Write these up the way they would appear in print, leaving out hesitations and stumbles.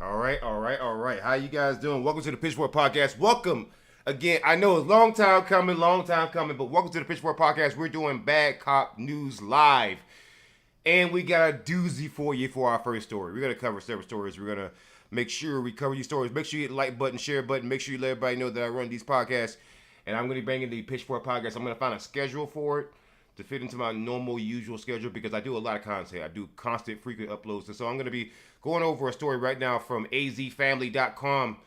All right. How you guys doing? Welcome to the Pitchfork Podcast. Welcome again. I know it's long time coming, but welcome to the Pitchfork Podcast. We're doing Bad Cop News Live. And we got a doozy for you for our first story. We're going to cover several stories. We're going to make sure we cover these stories. Make sure you hit the like button, share button. Make sure you let everybody know that I run these podcasts. And I'm going to be bringing the Pitchfork Podcast. I'm going to find a schedule for it to fit into my normal, usual schedule because I do a lot of content. I do constant, frequent uploads. And so I'm going to be going over a story right now from azfamily.com.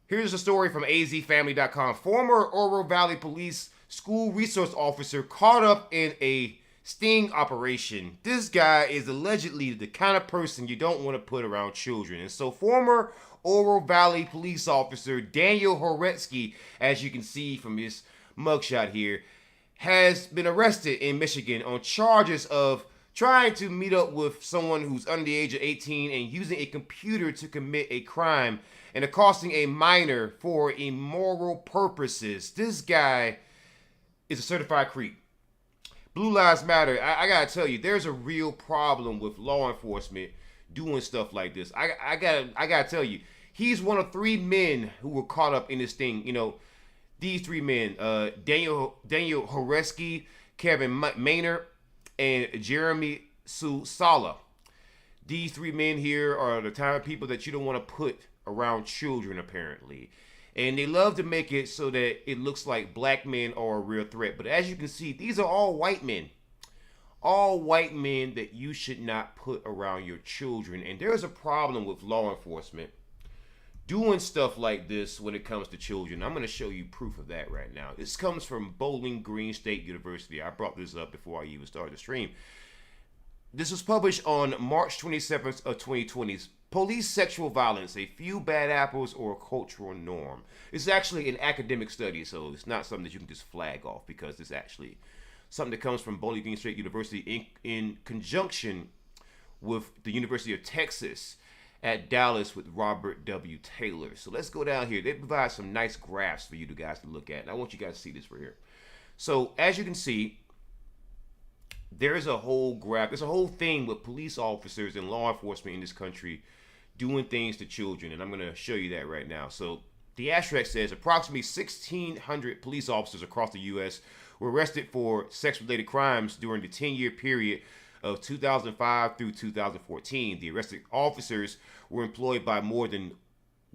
Here's a story from azfamily.com. Former Oro Valley Police school resource officer caught up in a sting operation. This guy is allegedly the kind of person you don't want to put around children. And so former Oro Valley police officer Daniel Horetsky, as you can see from his mugshot here, has been arrested in Michigan on charges of trying to meet up with someone who's under the age of 18 and using a computer to commit a crime and accosting a minor for immoral purposes. This guy is a certified creep. Blue Lives Matter. I gotta tell you, there's a real problem with law enforcement doing stuff like this. I gotta tell you, he's one of three men who were caught up in this thing. You know, these three men, Daniel Horetsky, Kevin Maynard, and Jeremy Susala. These three men here are the type of people that you don't want to put around children, apparently. And they love to make it so that it looks like black men are a real threat. But as you can see, these are all white men. All white men that you should not put around your children. And there's a problem with law enforcement doing stuff like this when it comes to children. I'm going to show you proof of that right now. This comes from Bowling Green State University. I brought this up before I even started the stream. This was published on March 27th of 2020. Police sexual violence, a few bad apples or a cultural norm. It's actually an academic study, so it's not something that you can just flag off because it's actually something that comes from Bowling Green State University in conjunction with the University of Texas at Dallas with Robert W. Taylor. So let's go down here. They provide some nice graphs for you guys to look at. And I want you guys to see this right here. So as you can see, there's a whole graph. There's a whole thing with police officers and law enforcement in this country doing things to children. And I'm going to show you that right now. So the abstract says approximately 1,600 police officers across the U.S. were arrested for sex-related crimes during the 10-year period of 2005 through 2014. The arrested officers were employed by more than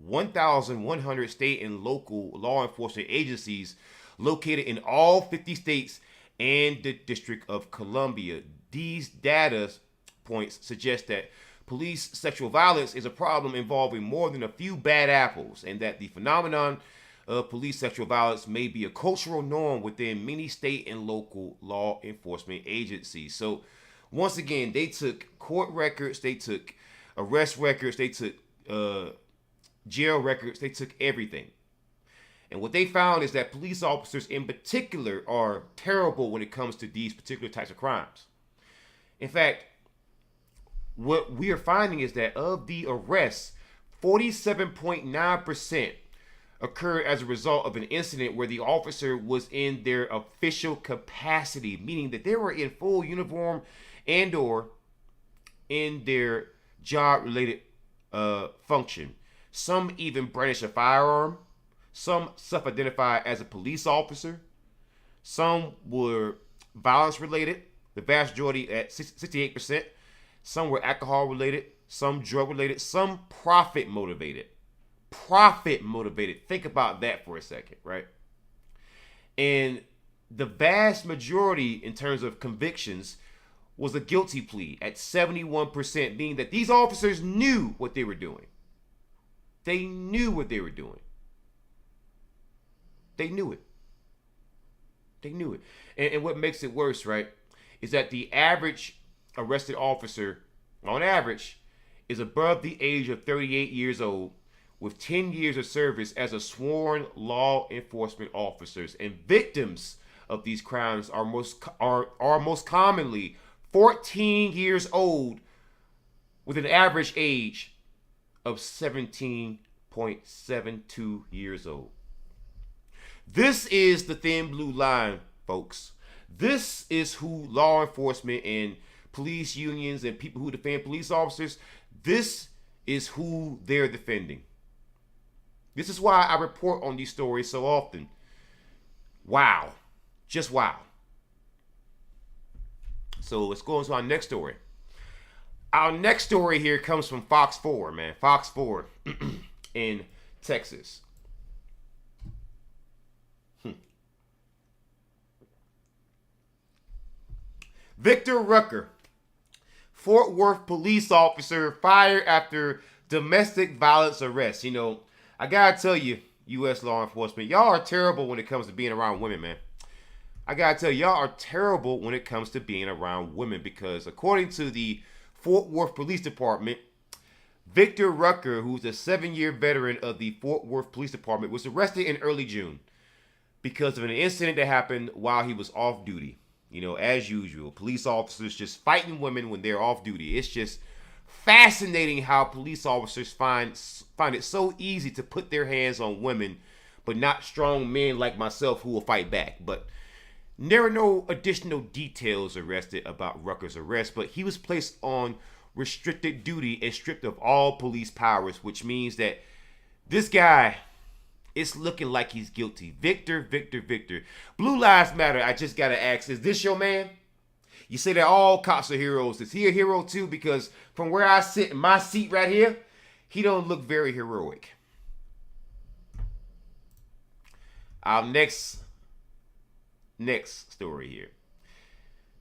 1,100 state and local law enforcement agencies located in all 50 states and the District of Columbia. These data points suggest that police sexual violence is a problem involving more than a few bad apples, and that the phenomenon of police sexual violence may be a cultural norm within many state and local law enforcement agencies. So once again, they took court records, they took arrest records, they took jail records, they took everything. And what they found is that police officers in particular are terrible when it comes to these particular types of crimes. In fact, what we are finding is that of the arrests, 47.9% occurred as a result of an incident where the officer was in their official capacity, meaning that they were in full uniform and or in their job-related function. Some even brandish a firearm. Some self-identified as a police officer. Some were violence-related, the vast majority at 68%. Some were alcohol-related, some drug-related, some profit-motivated. Profit-motivated. Think about that for a second, right? And the vast majority in terms of convictions was a guilty plea at 71%, meaning that these officers knew what they were doing. They knew what they were doing. They knew it. They knew it. And what makes it worse, right, is that the average arrested officer, on average, is above the age of 38 years old with 10 years of service as a sworn law enforcement officers. And victims of these crimes are most commonly 14 years old with an average age of 17.72 years old. This is the thin blue line, folks. This is who law enforcement and police unions and people who defend police officers, this is who they're defending. This is why I report on these stories so often. Wow. Just wow. So let's go on to our next story. Our next story here comes from Fox 4, man. Fox 4 in Texas. Victor Rucker, Fort Worth police officer, fired after domestic violence arrest. You know, I gotta tell you, U.S. law enforcement, y'all are terrible when it comes to being around women, man. I gotta tell you, y'all are terrible when it comes to being around women, because according to the Fort Worth Police Department, Victor Rucker, who's a 7-year veteran of the Fort Worth Police Department, was arrested in early June because of an incident that happened while he was off duty. You know, as usual, police officers just fighting women when they're off duty. It's just fascinating how police officers find it so easy to put their hands on women, but not strong men like myself who will fight back. But there are no additional details arrested about Rucker's arrest, but he was placed on restricted duty and stripped of all police powers, which means that this guy, it's looking like he's guilty. Victor. Blue Lives Matter, I just gotta ask, is this your man? You say that all cops are heroes. Is he a hero too? Because from where I sit in my seat right here, he don't look very heroic. Our next story here.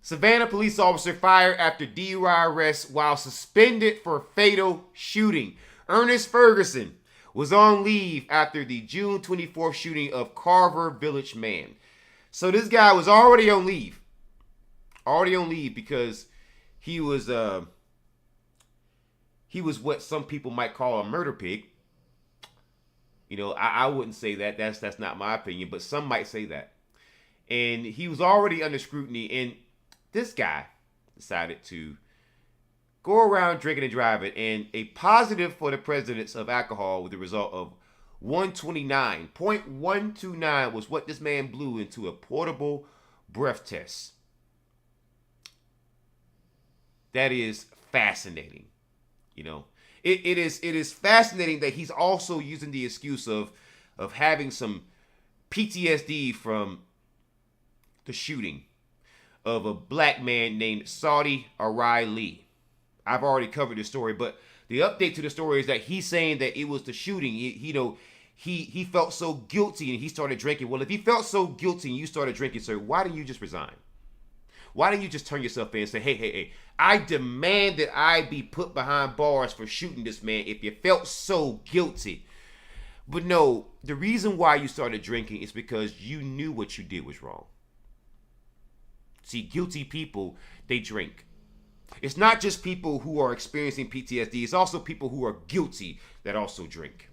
Savannah police officer fired after DUI arrest while suspended for fatal shooting. Ernest Ferguson was on leave after the June 24th shooting of Carver Village man. So this guy was already on leave. Because he was what some people might call a murder pig. You know, I wouldn't say that. That's not my opinion, but some might say that. And he was already under scrutiny, and this guy decided to go around drinking and driving, and a positive for the presence of alcohol with the result of 129.129 was what this man blew into a portable breath test. That is fascinating. You know, it is fascinating that he's also using the excuse of having some PTSD from the shooting of a black man named Saudi Arai. I've already covered this story, but the update to the story is that he's saying that it was the shooting. He felt so guilty and he started drinking. Well, if he felt so guilty and you started drinking, sir, why didn't you just resign? Why didn't you just turn yourself in and say, hey, I demand that I be put behind bars for shooting this man if you felt so guilty? But no, the reason why you started drinking is because you knew what you did was wrong. See, guilty people, they drink. It's not just people who are experiencing PTSD. It's also people who are guilty that also drink.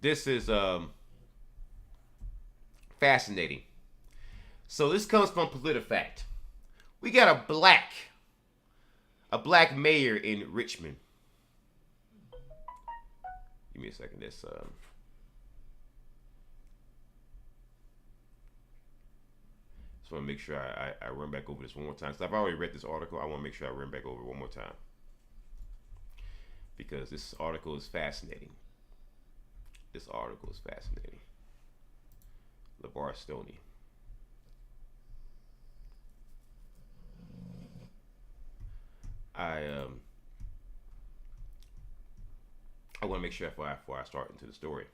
This is fascinating. So this comes from PolitiFact. We got a black mayor in Richmond. Give me a second. This just want to make sure I run back over this one more time. So I've already read this article. I want to make sure I run back over it one more time, because this article is fascinating. LeVar Stoney. I want to make sure before I start into the story.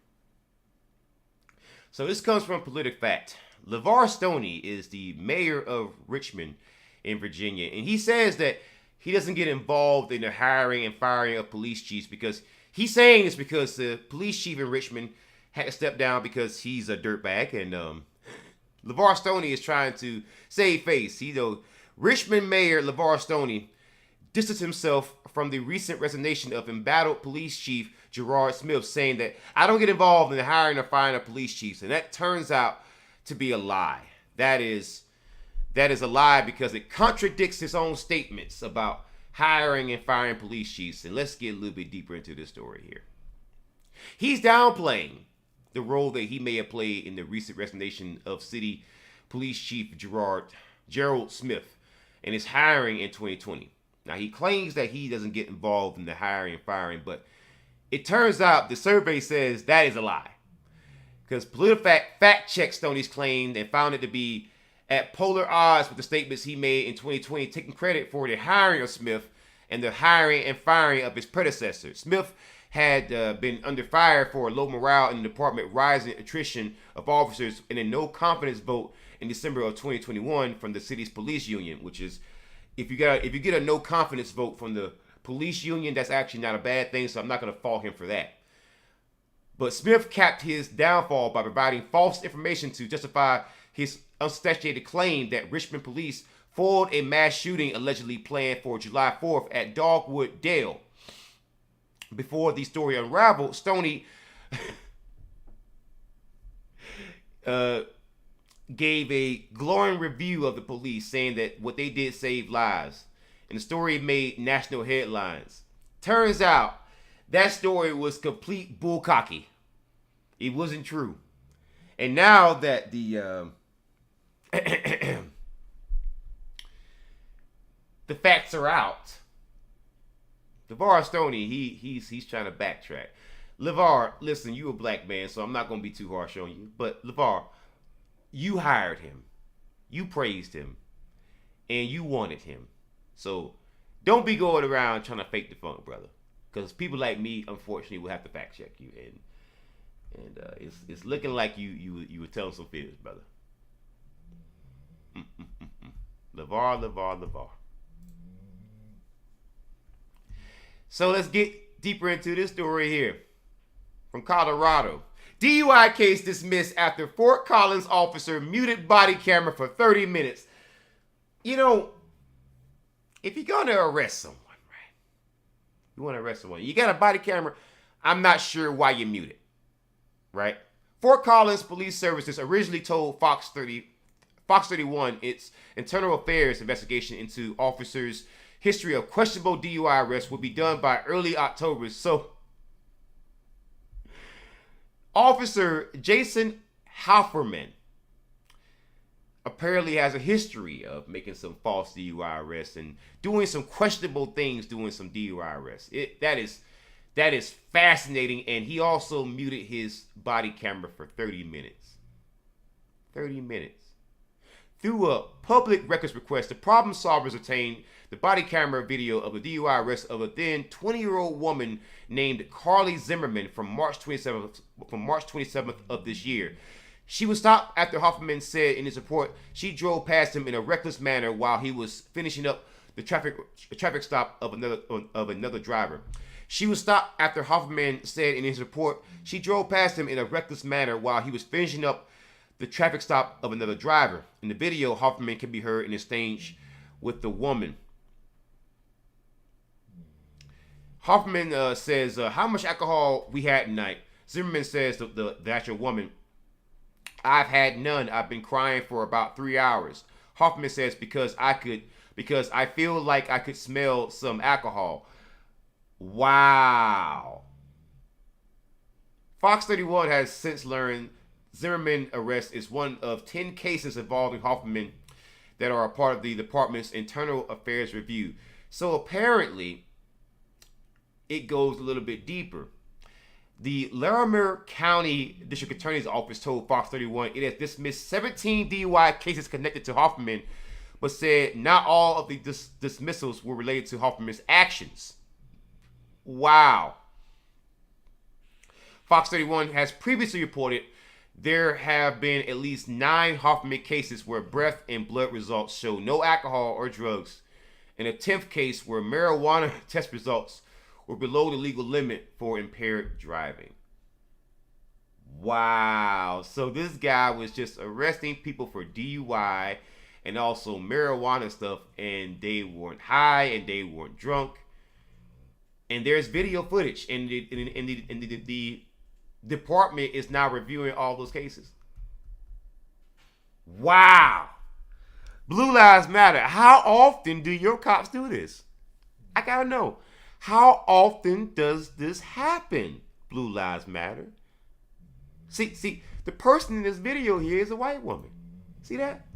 So this comes from PolitiFact. LeVar Stoney is the mayor of Richmond in Virginia, and he says that he doesn't get involved in the hiring and firing of police chiefs because he's saying it's because the police chief in Richmond had to step down because he's a dirtbag, and LeVar Stoney is trying to save face. Richmond Mayor LeVar Stoney distanced himself from the recent resignation of embattled police chief Gerard Smith, saying that I don't get involved in the hiring or firing of police chiefs, and that turns out to be a lie. That is a lie because it contradicts his own statements about hiring and firing police chiefs. And let's get a little bit deeper into this story here. He's downplaying the role that he may have played in the recent resignation of city Police Chief Gerald Smith and his hiring in 2020. Now, he claims that he doesn't get involved in the hiring and firing, but it turns out the survey says that is a lie. Because PolitiFact fact-checked Stoney's claim and found it to be at polar odds with the statements he made in 2020, taking credit for the hiring of Smith and the hiring and firing of his predecessor. Smith had been under fire for low morale in the department, rising attrition of officers, and a no-confidence vote in December of 2021 from the city's police union, which is, if you get a no-confidence vote from the police union, that's actually not a bad thing, so I'm not going to fault him for that. But Smith capped his downfall by providing false information to justify his unsubstantiated claim that Richmond police foiled a mass shooting allegedly planned for July 4th at Dogwood Dale. Before the story unraveled, Stoney gave a glowing review of the police, saying that what they did saved lives. And the story made national headlines. Turns out, that story was complete bullcocky. It wasn't true. And now that the the facts are out, LeVar Stoney, he's trying to backtrack. LeVar, listen, you a black man, so I'm not going to be too harsh on you. But LeVar, you hired him. You praised him. And you wanted him. So don't be going around trying to fake the funk, brother. Because people like me, unfortunately, will have to fact check you, and it's looking like you were telling some fibs, brother. LeVar. So let's get deeper into this story here from Colorado. DUI case dismissed after Fort Collins officer muted body camera for 30 minutes. You know, if you're gonna arrest someone. You want to arrest someone. You got a body camera. I'm not sure why you mute it. Right? Fort Collins Police Services originally told Fox 31 its internal affairs investigation into officers' history of questionable DUI arrests would be done by early October. So, Officer Jason Halferman apparently has a history of making some false DUI arrests and doing some questionable things, doing some DUI arrests. That is fascinating, and he also muted his body camera for 30 minutes. 30 minutes. Through a public records request, the problem solvers obtained the body camera video of the DUI arrest of a then 20-year-old woman named Carly Zimmerman from March 27th of this year. She was stopped after Hoffman said in his report she drove past him in a reckless manner while he was finishing up the traffic stop of another driver. She was stopped after Hoffman said in his report she drove past him in a reckless manner while he was finishing up the traffic stop of another driver. In the video, Hoffman can be heard in exchange with the woman. Hoffman says, how much alcohol we had tonight? Zimmerman says, the actual woman, I've had none. I've been crying for about 3 hours. Hoffman says, because I feel like I could smell some alcohol. Wow. Fox 31 has since learned Zimmerman arrest is one of 10 cases involving Hoffman that are a part of the department's internal affairs review. So apparently, it goes a little bit deeper. The Larimer County District Attorney's Office told Fox 31 it has dismissed 17 DUI cases connected to Hoffman, but said not all of the dismissals were related to Hoffman's actions. Wow. Fox 31 has previously reported there have been at least 9 Hoffman cases where breath and blood results show no alcohol or drugs, and a 10th case where marijuana test results were below the legal limit for impaired driving. Wow. So this guy was just arresting people for DUI and also marijuana stuff, and they weren't high and they weren't drunk. And there's video footage, and the department is now reviewing all those cases. Wow. Blue Lives Matter. How often do your cops do this? I gotta know. How often does this happen? Blue Lives Matter. See, the person in this video here is a white woman. See that?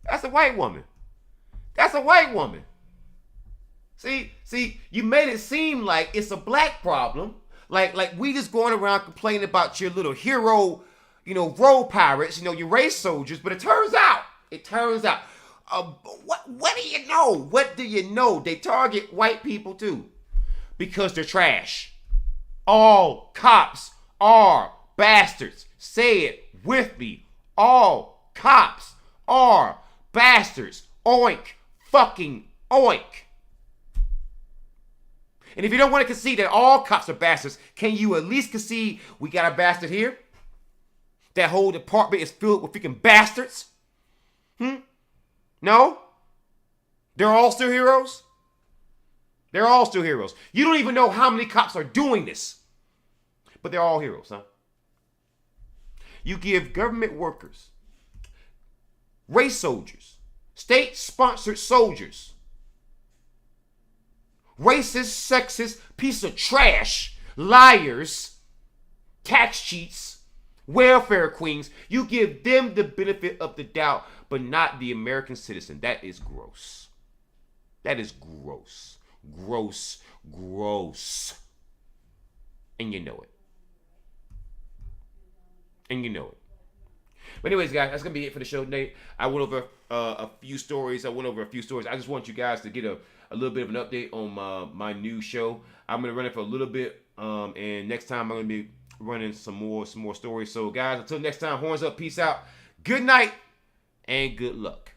That's a white woman. That's a white woman. See, you made it seem like it's a black problem. Like we just going around complaining about your little hero, road pirates, your race soldiers. But it turns out, what do you know? What do you know? They target white people too, because they're trash. All cops are bastards. Say it with me. All cops are bastards. Oink. Fucking oink. And if you don't want to concede that all cops are bastards, can you at least concede we got a bastard here? That whole department is filled with freaking bastards? No? They're all still heroes? They're all still heroes. You don't even know how many cops are doing this. But they're all heroes, huh? You give government workers, race soldiers, state-sponsored soldiers, racist, sexist, piece of trash, liars, tax cheats, welfare queens. You give them the benefit of the doubt, but not the American citizen. That is gross. That is gross. Gross. Gross. And you know it. And you know it. But anyways, guys, that's going to be it for the show today. I went over a few stories. I just want you guys to get a little bit of an update on my new show. I'm going to run it for a little bit. And next time I'm going to be running some more stories. So, guys, until next time, horns up, peace out. Good night and good luck.